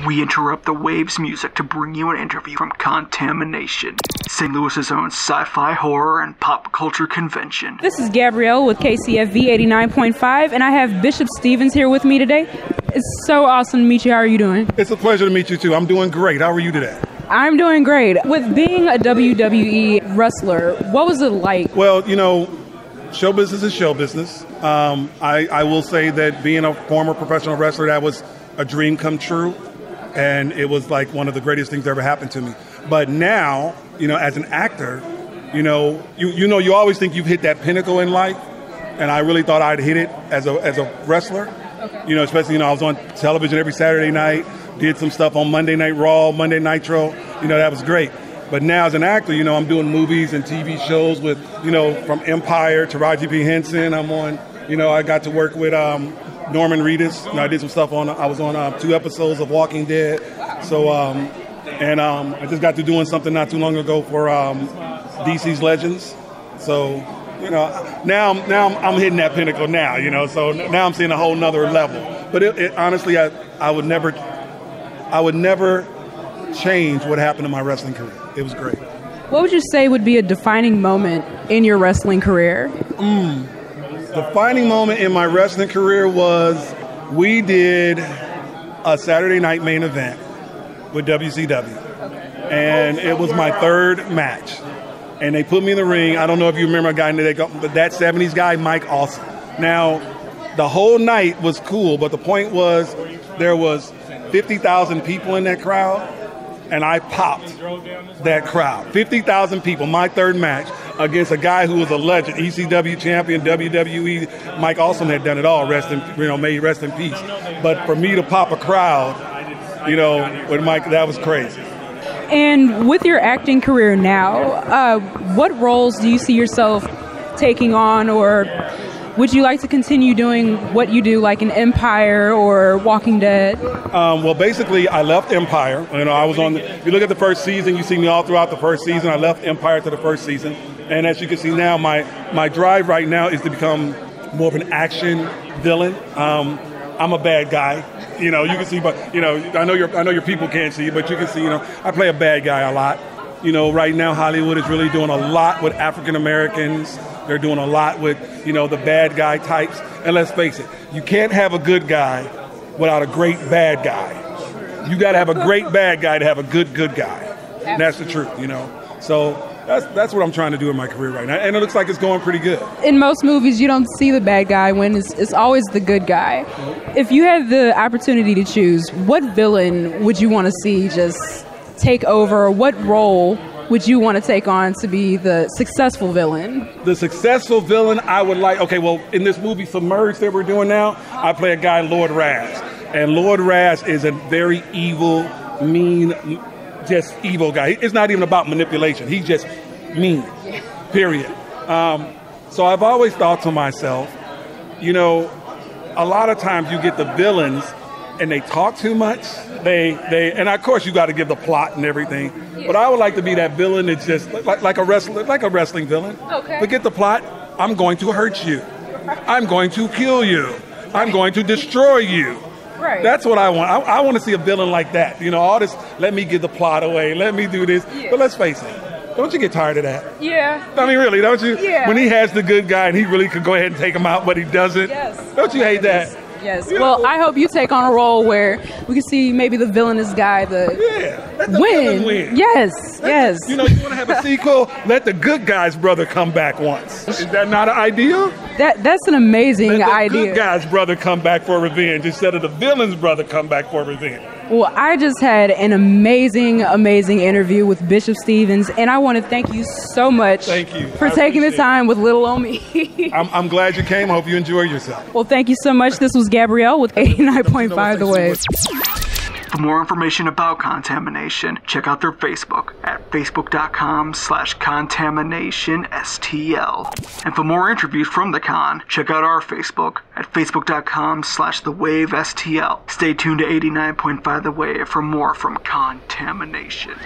We interrupt the Waves music to bring you an interview from Contamination, St. Louis's own sci-fi, horror, and pop culture convention. This is Gabrielle with KCFV 89.5, and I have Bishop Stevens here with me today. It's so awesome to meet you. How are you doing? It's a pleasure to meet you, too. I'm doing great. How are you today? I'm doing great. With being a WWE wrestler, what was it like? Well, you know, show business is show business. I will say that being a former professional wrestler, that was a dream come true. And it was like one of the greatest things that ever happened to me. But now, you know, as an actor, you always think you've hit that pinnacle in life. And I really thought I'd hit it as a wrestler. Okay. You know, especially, I was on television every Saturday night, did some stuff on Monday Night Raw, Monday Nitro. That was great. But now as an actor, I'm doing movies and TV shows with, from Empire to Raji P. Henson. I'm on, I got to work with Norman Reedus. I did some stuff I was on 2 episodes of Walking Dead. So, I just got to doing something not too long ago for DC's Legends. So, now I'm hitting that pinnacle now, so now I'm seeing a whole nother level. But honestly, I would never change what happened in my wrestling career. It was great. What would you say would be a defining moment in your wrestling career? Defining moment in my wrestling career was we did a Saturday night main event with WCW. And it was my 3rd match. And they put me in the ring. I don't know if you remember a guy, that 70s guy, Mike Awesome. Now, the whole night was cool, but the point was there was 50,000 people in that crowd, and I popped that crowd. 50,000 people, my 3rd match, against a guy who was a legend, ECW champion, WWE. Mike Awesome had done it all, may rest in peace. But for me to pop a crowd, with Mike, that was crazy. And with your acting career now, what roles do you see yourself taking on, or would you like to continue doing what you do, like in Empire or Walking Dead? Well, basically, I left Empire. I was on. If you look at the first season, you see me all throughout the first season. I left Empire to the first season, and as you can see now, my drive right now is to become more of an action villain. I'm a bad guy. You can see, but I know your people can't see, but you can see. I play a bad guy a lot. Right now Hollywood is really doing a lot with African Americans. They're doing a lot with, the bad guy types. And let's face it, you can't have a good guy without a great bad guy. You got to have a great bad guy to have a good guy. And that's the truth, So that's what I'm trying to do in my career right now. And it looks like it's going pretty good. In most movies, you don't see the bad guy win. It's always the good guy. Mm-hmm. If you had the opportunity to choose, what villain would you want to see just take over? What role would you want to take on to be the successful villain? The successful villain, I would like, in this movie Submerged that we're doing now, I play a guy, Lord Raz. And Lord Raz is a very evil, mean, just evil guy. It's not even about manipulation. He's just mean, period. So I've always thought to myself, a lot of times you get the villains and they talk too much. And of course you got to give the plot and everything. But I would like to be that villain that's just like a wrestling villain. Okay. Forget the plot. I'm going to hurt you. I'm going to kill you. I'm going to destroy you. Right. That's what I want. I want to see a villain like that. All this, let me give the plot away. Let me do this. Yeah. But let's face it. Don't you get tired of that? Yeah. I mean, really, don't you? Yeah. When he has the good guy and he really could go ahead and take him out, but he doesn't. Yes. Don't you hate that? Yes. Well, I hope you take on a role where we can see maybe the villainous guy let the villain win. Yes. You want to have a sequel? Let the good guy's brother come back once. Is that not an idea? That's an amazing idea. Let the good guy's brother come back for revenge instead of the villain's brother come back for revenge. Well, I just had an amazing interview with Bishop Stevens, and I want to thank you so much for taking the time with Little On Me. I'm glad you came. I hope you enjoy yourself. Well, thank you so much. This was Gabrielle with 89.5 The Wave. For more information about Contamination, check out their Facebook at facebook.com/contaminationstl. And for more interviews from the con, check out our Facebook at facebook.com/thewavestl. Stay tuned to 89.5 The Wave for more from Contamination.